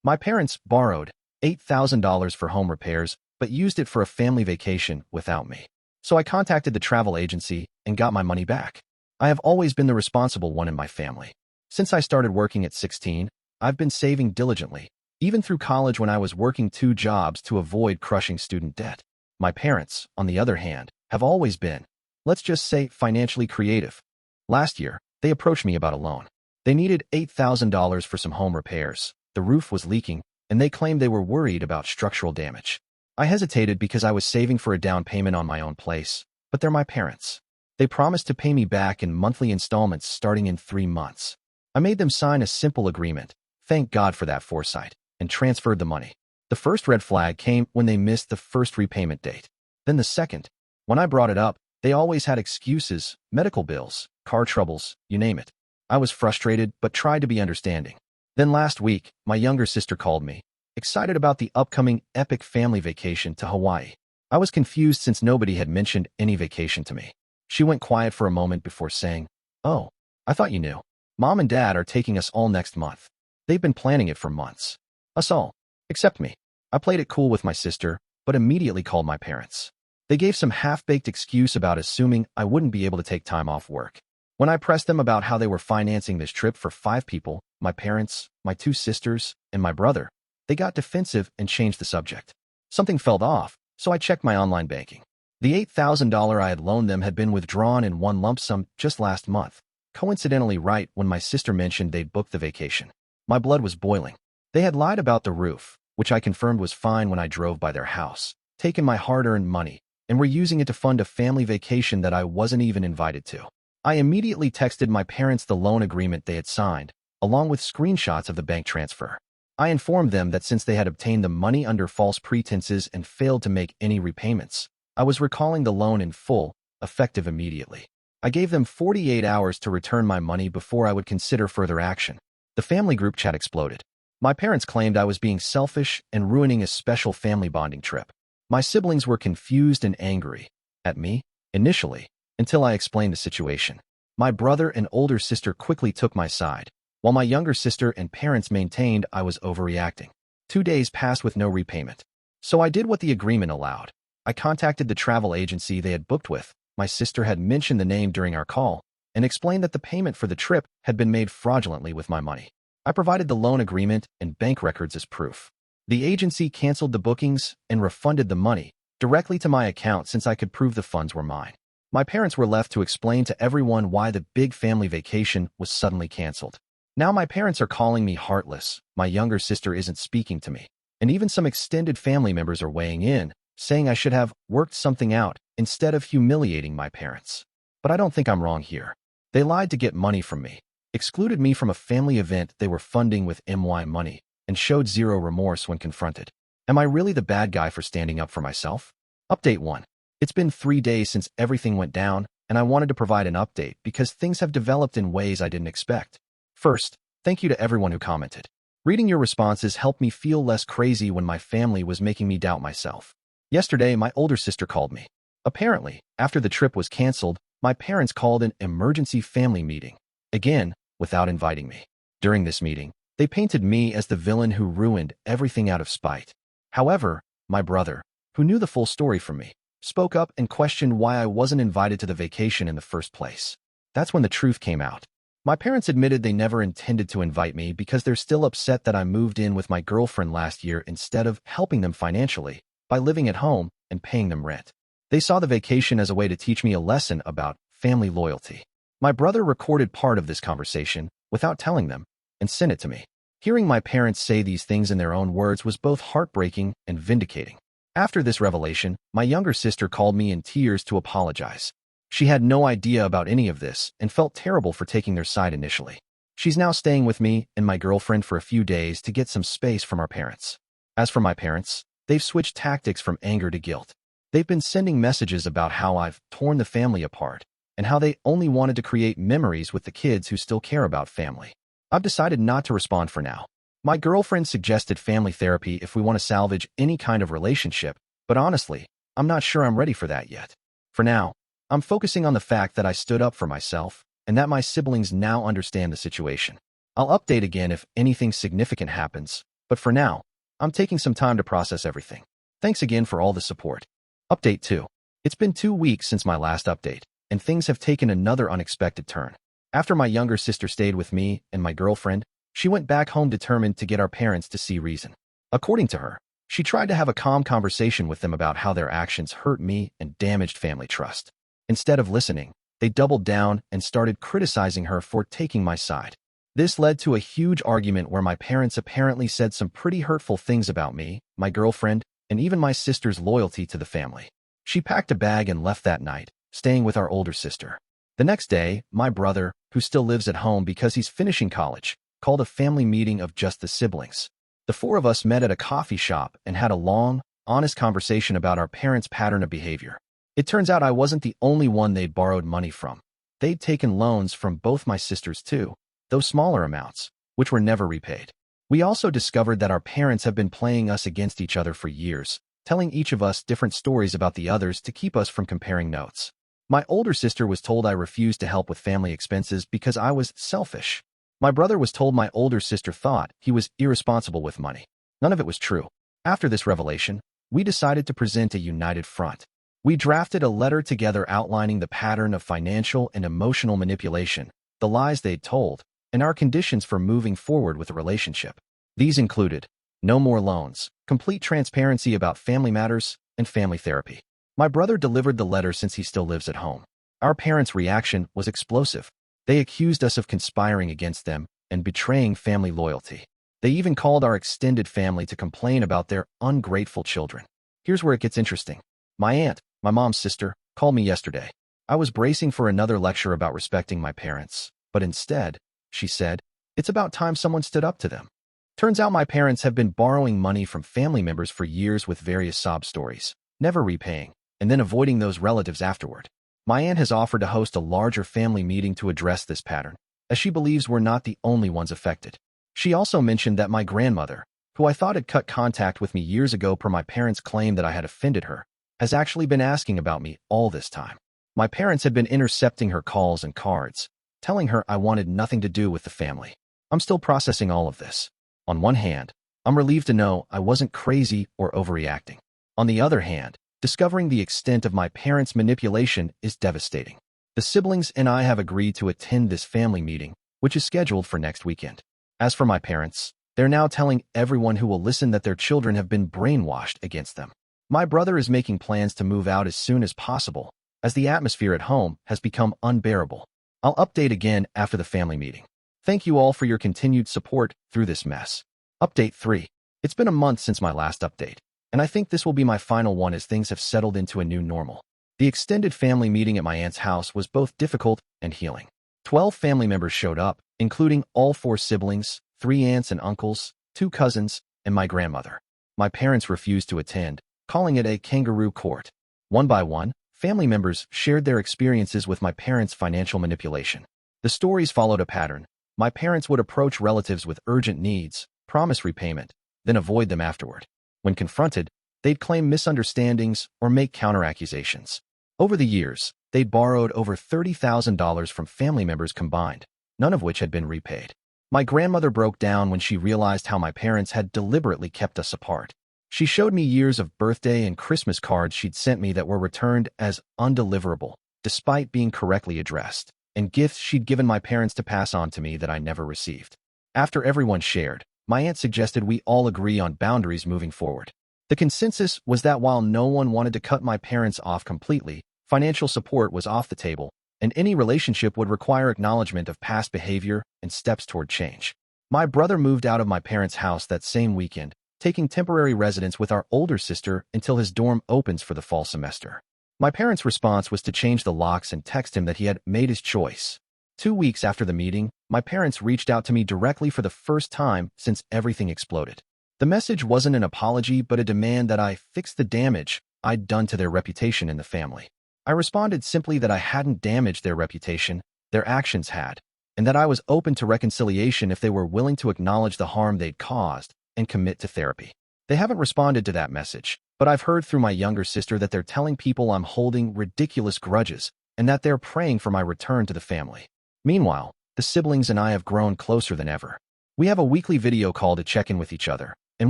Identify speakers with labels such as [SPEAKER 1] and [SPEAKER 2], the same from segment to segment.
[SPEAKER 1] My parents borrowed $8,000 for home repairs, but used it for a family vacation without me. So I contacted the travel agency and got my money back. I have always been the responsible one in my family. Since I started working at 16, I've been saving diligently, even through college when I was working 2 jobs to avoid crushing student debt. My parents, on the other hand, have always been, let's just say, financially creative. Last year, they approached me about a loan. They needed $8,000 for some home repairs. The roof was leaking, and they claimed they were worried about structural damage. I hesitated because I was saving for a down payment on my own place, but they're my parents. They promised to pay me back in monthly installments starting in 3 months. I made them sign a simple agreement, thank God for that foresight, and transferred the money. The first red flag came when they missed the first repayment date. Then the second. When I brought it up, they always had excuses, medical bills, car troubles, you name it. I was frustrated but tried to be understanding. Then last week, my younger sister called me, excited about the upcoming epic family vacation to Hawaii. I was confused since nobody had mentioned any vacation to me. She went quiet for a moment before saying, "Oh, I thought you knew. Mom and Dad are taking us all next month. They've been planning it for months. Us all. Except me." I played it cool with my sister, but immediately called my parents. They gave some half-baked excuse about assuming I wouldn't be able to take time off work. When I pressed them about how they were financing this trip for 5 people, my parents, my 2 sisters, and my brother, they got defensive and changed the subject. Something felt off, so I checked my online banking. The $8,000 I had loaned them had been withdrawn in one lump sum just last month, coincidentally right when my sister mentioned they'd booked the vacation. My blood was boiling. They had lied about the roof, which I confirmed was fine when I drove by their house, taken my hard-earned money, and were using it to fund a family vacation that I wasn't even invited to. I immediately texted my parents the loan agreement they had signed, along with screenshots of the bank transfer. I informed them that since they had obtained the money under false pretenses and failed to make any repayments, I was recalling the loan in full, effective immediately. I gave them 48 hours to return my money before I would consider further action. The family group chat exploded. My parents claimed I was being selfish and ruining a special family bonding trip. My siblings were confused and angry at me, initially, until I explained the situation. My brother and older sister quickly took my side, while my younger sister and parents maintained I was overreacting. 2 days passed with no repayment. So I did what the agreement allowed. I contacted the travel agency they had booked with. My sister had mentioned the name during our call and explained that the payment for the trip had been made fraudulently with my money. I provided the loan agreement and bank records as proof. The agency canceled the bookings and refunded the money directly to my account since I could prove the funds were mine. My parents were left to explain to everyone why the big family vacation was suddenly canceled. Now my parents are calling me heartless, my younger sister isn't speaking to me, and even some extended family members are weighing in, saying I should have worked something out instead of humiliating my parents. But I don't think I'm wrong here. They lied to get money from me, excluded me from a family event they were funding with my money, and showed zero remorse when confronted. Am I really the bad guy for standing up for myself? Update 1. It's been 3 days since everything went down, and I wanted to provide an update because things have developed in ways I didn't expect. First, thank you to everyone who commented. Reading your responses helped me feel less crazy when my family was making me doubt myself. Yesterday, my older sister called me. Apparently, after the trip was canceled, my parents called an emergency family meeting, again, without inviting me. During this meeting, they painted me as the villain who ruined everything out of spite. However, my brother, who knew the full story from me, spoke up and questioned why I wasn't invited to the vacation in the first place. That's when the truth came out. My parents admitted they never intended to invite me because they're still upset that I moved in with my girlfriend last year instead of helping them financially by living at home and paying them rent. They saw the vacation as a way to teach me a lesson about family loyalty. My brother recorded part of this conversation without telling them and sent it to me. Hearing my parents say these things in their own words was both heartbreaking and vindicating. After this revelation, my younger sister called me in tears to apologize. She had no idea about any of this and felt terrible for taking their side initially. She's now staying with me and my girlfriend for a few days to get some space from our parents. As for my parents, they've switched tactics from anger to guilt. They've been sending messages about how I've torn the family apart and how they only wanted to create memories with the kids who still care about family. I've decided not to respond for now. My girlfriend suggested family therapy if we want to salvage any kind of relationship, but honestly, I'm not sure I'm ready for that yet. For now, I'm focusing on the fact that I stood up for myself and that my siblings now understand the situation. I'll update again if anything significant happens, But for now, I'm taking some time to process everything. Thanks again for all the support. Update 2. It's been 2 weeks since my last update, and things have taken another unexpected turn. After my younger sister stayed with me and my girlfriend, she went back home determined to get our parents to see reason. According to her, she tried to have a calm conversation with them about how their actions hurt me and damaged family trust. Instead of listening, they doubled down and started criticizing her for taking my side. This led to a huge argument where my parents apparently said some pretty hurtful things about me, my girlfriend, and even my sister's loyalty to the family. She packed a bag and left that night, staying with our older sister. The next day, my brother, who still lives at home because he's finishing college, called a family meeting of just the siblings. The 4 of us met at a coffee shop and had a long, honest conversation about our parents' pattern of behavior. It turns out I wasn't the only one they'd borrowed money from. They'd taken loans from both my sisters too, though smaller amounts, which were never repaid. We also discovered that our parents have been playing us against each other for years, telling each of us different stories about the others to keep us from comparing notes. My older sister was told I refused to help with family expenses because I was selfish. My brother was told my older sister thought he was irresponsible with money. None of it was true. After this revelation, we decided to present a united front. We drafted a letter together outlining the pattern of financial and emotional manipulation, the lies they'd told, and our conditions for moving forward with the relationship. These included no more loans, complete transparency about family matters, and family therapy. My brother delivered the letter since he still lives at home. Our parents' reaction was explosive. They accused us of conspiring against them and betraying family loyalty. They even called our extended family to complain about their ungrateful children. Here's where it gets interesting. My aunt, my mom's sister, called me yesterday. I was bracing for another lecture about respecting my parents, but instead, she said, it's about time someone stood up to them. Turns out my parents have been borrowing money from family members for years with various sob stories, never repaying, and then avoiding those relatives afterward. My aunt has offered to host a larger family meeting to address this pattern, as she believes we're not the only ones affected. She also mentioned that my grandmother, who I thought had cut contact with me years ago per my parents' claim that I had offended her, has actually been asking about me all this time. My parents had been intercepting her calls and cards, telling her I wanted nothing to do with the family. I'm still processing all of this. On one hand, I'm relieved to know I wasn't crazy or overreacting. On the other hand, discovering the extent of my parents' manipulation is devastating. The siblings and I have agreed to attend this family meeting, which is scheduled for next weekend. As for my parents, they're now telling everyone who will listen that their children have been brainwashed against them. My brother is making plans to move out as soon as possible, as the atmosphere at home has become unbearable. I'll update again after the family meeting. Thank you all for your continued support through this mess. Update 3. It's been a month since my last update, and I think this will be my final one as things have settled into a new normal. The extended family meeting at my aunt's house was both difficult and healing. 12 family members showed up, including all 4 siblings, 3 aunts and uncles, 2 cousins, and my grandmother. My parents refused to attend, calling it a kangaroo court. One by one, family members shared their experiences with my parents' financial manipulation. The stories followed a pattern. My parents would approach relatives with urgent needs, promise repayment, then avoid them afterward. When confronted, they'd claim misunderstandings or make counter-accusations. Over the years, they'd borrowed over $30,000 from family members combined, none of which had been repaid. My grandmother broke down when she realized how my parents had deliberately kept us apart. She showed me years of birthday and Christmas cards she'd sent me that were returned as undeliverable, despite being correctly addressed, and gifts she'd given my parents to pass on to me that I never received. After everyone shared, my aunt suggested we all agree on boundaries moving forward. The consensus was that while no one wanted to cut my parents off completely, financial support was off the table, and any relationship would require acknowledgement of past behavior and steps toward change. My brother moved out of my parents' house that same weekend, taking temporary residence with our older sister until his dorm opens for the fall semester. My parents' response was to change the locks and text him that he had made his choice. 2 weeks after the meeting, my parents reached out to me directly for the first time since everything exploded. The message wasn't an apology but a demand that I fix the damage I'd done to their reputation in the family. I responded simply that I hadn't damaged their reputation, their actions had, and that I was open to reconciliation if they were willing to acknowledge the harm they'd caused and commit to therapy. They haven't responded to that message, but I've heard through my younger sister that they're telling people I'm holding ridiculous grudges and that they're praying for my return to the family. Meanwhile, the siblings and I have grown closer than ever. We have a weekly video call to check in with each other, and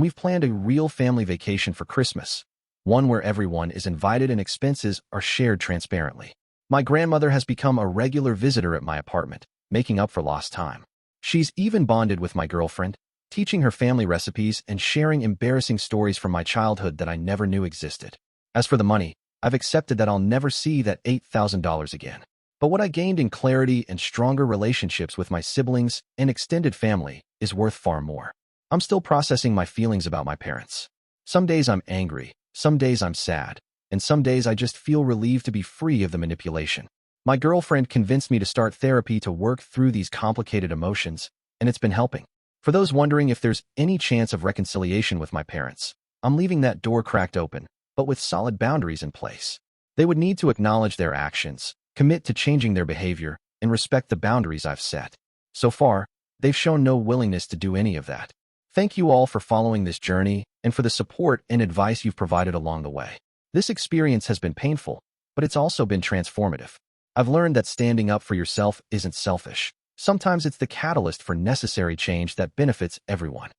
[SPEAKER 1] we've planned a real family vacation for Christmas, one where everyone is invited and expenses are shared transparently. My grandmother has become a regular visitor at my apartment, making up for lost time. She's even bonded with my girlfriend, teaching her family recipes and sharing embarrassing stories from my childhood that I never knew existed. As for the money, I've accepted that I'll never see that $8,000 again. But what I gained in clarity and stronger relationships with my siblings and extended family is worth far more. I'm still processing my feelings about my parents. Some days I'm angry, some days I'm sad, and some days I just feel relieved to be free of the manipulation. My girlfriend convinced me to start therapy to work through these complicated emotions, and it's been helping. For those wondering if there's any chance of reconciliation with my parents, I'm leaving that door cracked open, but with solid boundaries in place. They would need to acknowledge their actions, commit to changing their behavior, and respect the boundaries I've set. So far, they've shown no willingness to do any of that. Thank you all for following this journey and for the support and advice you've provided along the way. This experience has been painful, but it's also been transformative. I've learned that standing up for yourself isn't selfish. Sometimes it's the catalyst for necessary change that benefits everyone.